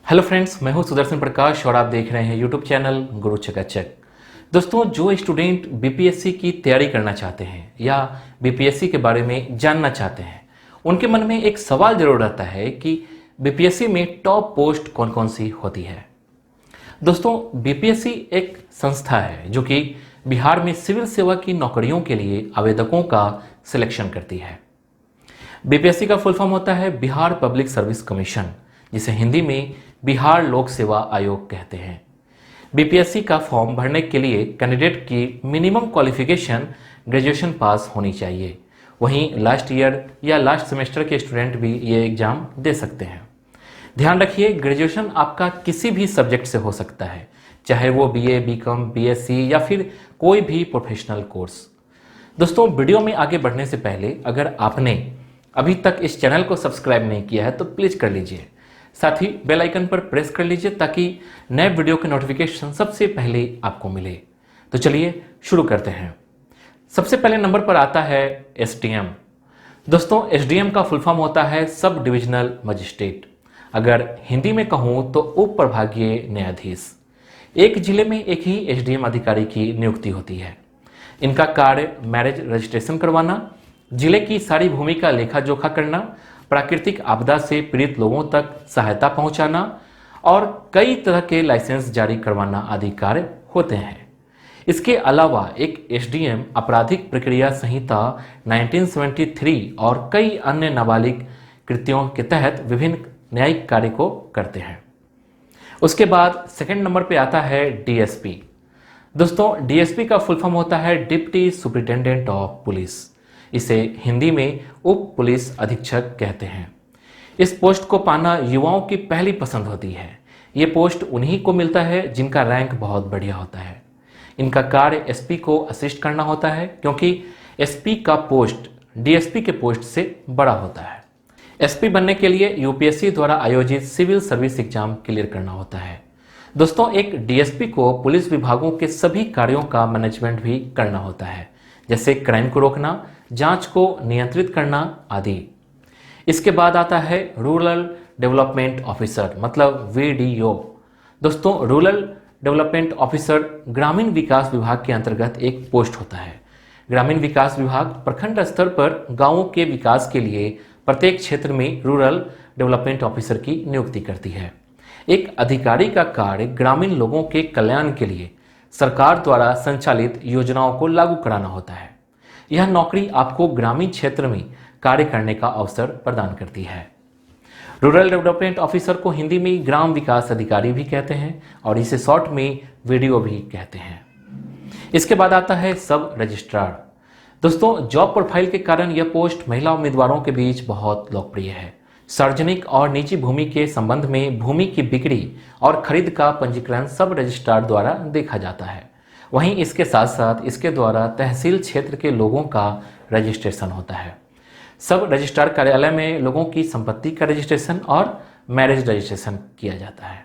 Hello friends, मैं हूं सुदर्शन प्रकाश और आप देख रहे हैं यूट्यूब चैनल गुरु चकाचक। दोस्तों, जो स्टूडेंट बीपीएससी की तैयारी करना चाहते हैं या बीपीएससी के बारे में जानना चाहते हैं, उनके मन में एक सवाल जरूर रहता है कि बीपीएससी में टॉप पोस्ट कौन कौन सी होती है। दोस्तों, बीपीएससी एक संस्था है जो कि बिहार में सिविल सेवा की नौकरियों के लिए आवेदकों का सिलेक्शन करती है। बीपीएससी का फुल फॉर्म होता है बिहार पब्लिक सर्विस कमीशन, जिसे हिंदी में बिहार लोक सेवा आयोग कहते हैं। बीपीएससी का फॉर्म भरने के लिए कैंडिडेट की मिनिमम क्वालिफिकेशन ग्रेजुएशन पास होनी चाहिए। वहीं लास्ट ईयर या लास्ट सेमेस्टर के स्टूडेंट भी ये एग्जाम दे सकते हैं। ध्यान रखिए, ग्रेजुएशन आपका किसी भी सब्जेक्ट से हो सकता है, चाहे वो बीए, बीकॉम, बीएससी या फिर कोई भी प्रोफेशनल कोर्स। दोस्तों, वीडियो में आगे बढ़ने से पहले अगर आपने अभी तक इस चैनल को सब्सक्राइब नहीं किया है तो प्लीज कर लीजिए। साथ ही बेल आइकन पर प्रेस कर लीजिए ताकि नए वीडियो के नोटिफिकेशन सबसे पहले आपको मिले। तो चलिए शुरू करते हैं। सबसे पहले नंबर पर आता है एसडीएम। दोस्तों, एसडीएम का फुल फॉर्म होता है सब डिविजनल मजिस्ट्रेट। अगर हिंदी में कहूं तो उप प्रभागीय न्यायाधीश। एक जिले में एक ही एसडीएम अधिकारी की नियुक्ति होती है। इनका कार्य मैरिज रजिस्ट्रेशन करवाना, जिले की सारी भूमि का लेखा जोखा करना, प्राकृतिक आपदा से पीड़ित लोगों तक सहायता पहुंचाना और कई तरह के लाइसेंस जारी करवाना आदि कार्य होते हैं। इसके अलावा एक एसडीएम आपराधिक प्रक्रिया संहिता 1973 और कई अन्य नाबालिग कृत्यों के तहत विभिन्न न्यायिक कार्य को करते हैं। उसके बाद सेकंड नंबर पे आता है डीएसपी। दोस्तों, डीएसपी का फुल फॉर्म होता है डिप्टी सुपरिटेंडेंट ऑफ पुलिस। इसे हिंदी में उप पुलिस अधीक्षक कहते हैं। इस पोस्ट को पाना युवाओं की पहली पसंद होती है। ये पोस्ट उन्हीं को मिलता है जिनका रैंक बहुत बढ़िया होता है। इनका कार्य एसपी को असिस्ट करना होता है, क्योंकि एसपी का पोस्ट डीएसपी के पोस्ट से बड़ा होता है। एसपी बनने के लिए यूपीएससी द्वारा आयोजित सिविल सर्विस एग्जाम क्लियर करना होता है। दोस्तों, एक डीएसपी को पुलिस विभागों के सभी कार्यों का मैनेजमेंट भी करना होता है, जैसे क्राइम को रोकना, जांच को नियंत्रित करना आदि। इसके बाद आता है रूरल डेवलपमेंट ऑफिसर, मतलब वीडीओ। दोस्तों, रूरल डेवलपमेंट ऑफिसर ग्रामीण विकास विभाग के अंतर्गत एक पोस्ट होता है। ग्रामीण विकास विभाग प्रखंड स्तर पर गांवों के विकास के लिए प्रत्येक क्षेत्र में रूरल डेवलपमेंट ऑफिसर की नियुक्ति करती है। एक अधिकारी का कार्य ग्रामीण लोगों के कल्याण के लिए सरकार द्वारा संचालित योजनाओं को लागू कराना होता है। यह नौकरी आपको ग्रामीण क्षेत्र में कार्य करने का अवसर प्रदान करती है। रूरल डेवलपमेंट ऑफिसर को हिंदी में ग्राम विकास अधिकारी भी कहते हैं और इसे शॉर्ट में वीडीओ भी कहते हैं। इसके बाद आता है सब रजिस्ट्रार। दोस्तों, जॉब प्रोफाइल के कारण यह पोस्ट महिला उम्मीदवारों के बीच बहुत लोकप्रिय है। सार्वजनिक और निजी भूमि के संबंध में भूमि की बिक्री और खरीद का पंजीकरण सब रजिस्ट्रार द्वारा देखा जाता है। वहीं इसके साथ साथ इसके द्वारा तहसील क्षेत्र के लोगों का रजिस्ट्रेशन होता है। सब रजिस्ट्रार कार्यालय में लोगों की संपत्ति का रजिस्ट्रेशन और मैरिज रजिस्ट्रेशन किया जाता है।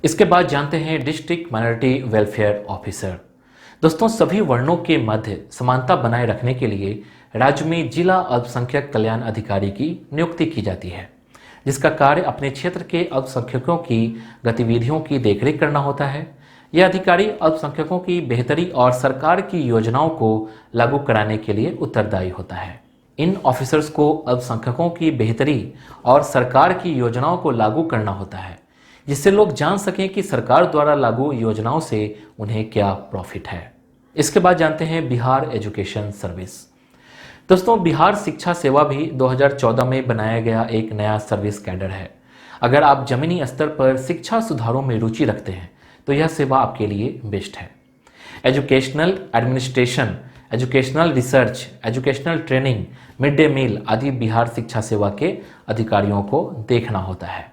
इसके बाद जानते हैं डिस्ट्रिक्ट माइनॉरिटी वेलफेयर ऑफिसर। दोस्तों, सभी वर्णों के मध्य समानता बनाए रखने के लिए राज्य में जिला अल्पसंख्यक कल्याण अधिकारी की नियुक्ति की जाती है, जिसका कार्य अपने क्षेत्र के अल्पसंख्यकों की गतिविधियों की देखरेख करना होता है। यह अधिकारी अल्पसंख्यकों की बेहतरी और सरकार की योजनाओं को लागू कराने के लिए उत्तरदायी होता है। इन ऑफिसर्स को अल्पसंख्यकों की बेहतरी और सरकार की योजनाओं को लागू करना होता है, जिससे लोग जान सकें कि सरकार द्वारा लागू योजनाओं से उन्हें क्या प्रॉफिट है। इसके बाद जानते हैं बिहार एजुकेशन सर्विस। दोस्तों, बिहार शिक्षा सेवा भी 2014 में बनाया गया एक नया सर्विस कैडर है। अगर आप जमीनी स्तर पर शिक्षा सुधारों में रुचि रखते हैं तो यह सेवा आपके लिए बेस्ट है। Educational administration, educational research, educational training, mid day meal आदि बिहार शिक्षा सेवा के अधिकारियों को देखना होता है।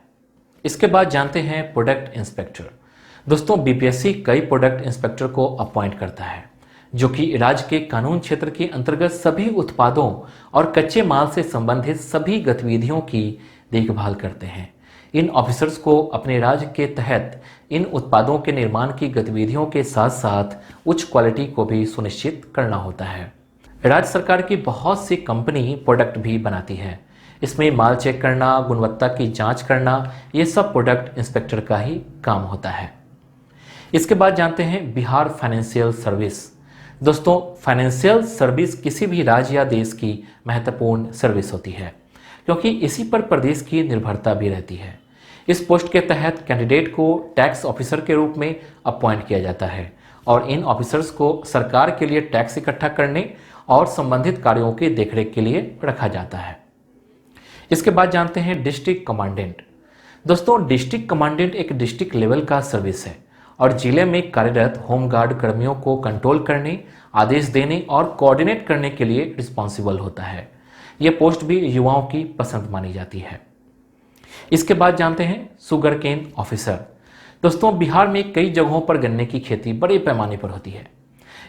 इसके बाद जानते हैं प्रोडक्ट इंस्पेक्टर। दोस्तों, बीपीएससी कई प्रोडक्ट इंस्पेक्टर को अपॉइंट करता है, जो कि राज्य के कानून क्षेत्र के अंतर्गत सभी उत्पादों और कच्चे माल से संबंधित सभी गतिविधियों की देखभाल करते हैं। इन ऑफिसर्स को अपने राज्य के तहत इन उत्पादों के निर्माण की गतिविधियों के साथ साथ उच्च क्वालिटी को भी सुनिश्चित करना होता है। राज्य सरकार की बहुत सी कंपनी प्रोडक्ट भी बनाती है। इसमें माल चेक करना, गुणवत्ता की जांच करना, ये सब प्रोडक्ट इंस्पेक्टर का ही काम होता है। इसके बाद जानते हैं बिहार फाइनेंशियल सर्विस। दोस्तों, फाइनेंशियल सर्विस किसी भी राज्य या देश की महत्वपूर्ण सर्विस होती है, क्योंकि इसी पर प्रदेश की निर्भरता भी रहती है। इस पोस्ट के तहत कैंडिडेट को टैक्स ऑफिसर के रूप में अपॉइंट किया जाता है और इन ऑफिसर्स को सरकार के लिए टैक्स इकट्ठा करने और संबंधित कार्यों की देखरेख के लिए रखा जाता है। इसके बाद जानते हैं डिस्ट्रिक्ट कमांडेंट। दोस्तों, डिस्ट्रिक्ट कमांडेंट एक डिस्ट्रिक्ट लेवल का सर्विस है और जिले में कार्यरत होमगार्ड कर्मियों को कंट्रोल करने, आदेश देने और कोऑर्डिनेट करने के लिए रिस्पॉन्सिबल होता है। यह पोस्ट भी युवाओं की पसंद मानी जाती है। इसके बाद जानते हैं शुगर केन ऑफिसर। दोस्तों, बिहार में कई जगहों पर गन्ने की खेती बड़े पैमाने पर होती है।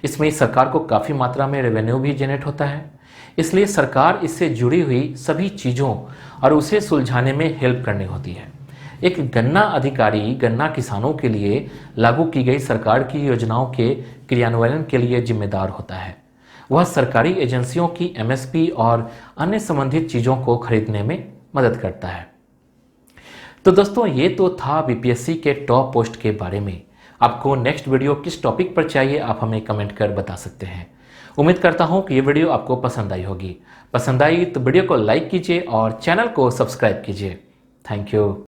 इसमें सरकार को काफ़ी मात्रा में रेवेन्यू भी जनरेट होता है, इसलिए सरकार इससे जुड़ी हुई सभी चीज़ों और उसे सुलझाने में हेल्प करनी होती है। एक गन्ना अधिकारी गन्ना किसानों के लिए लागू की गई सरकार की योजनाओं के क्रियान्वयन के लिए जिम्मेदार होता है। वह सरकारी एजेंसियों की एमएसपी और अन्य संबंधित चीज़ों को खरीदने में मदद करता है। तो दोस्तों, ये तो था बीपीएससी के टॉप पोस्ट के बारे में। आपको नेक्स्ट वीडियो किस टॉपिक पर चाहिए, आप हमें कमेंट कर बता सकते हैं। उम्मीद करता हूँ कि ये वीडियो आपको पसंद आई होगी। पसंद आई तो वीडियो को लाइक कीजिए और चैनल को सब्सक्राइब कीजिए। Thank you.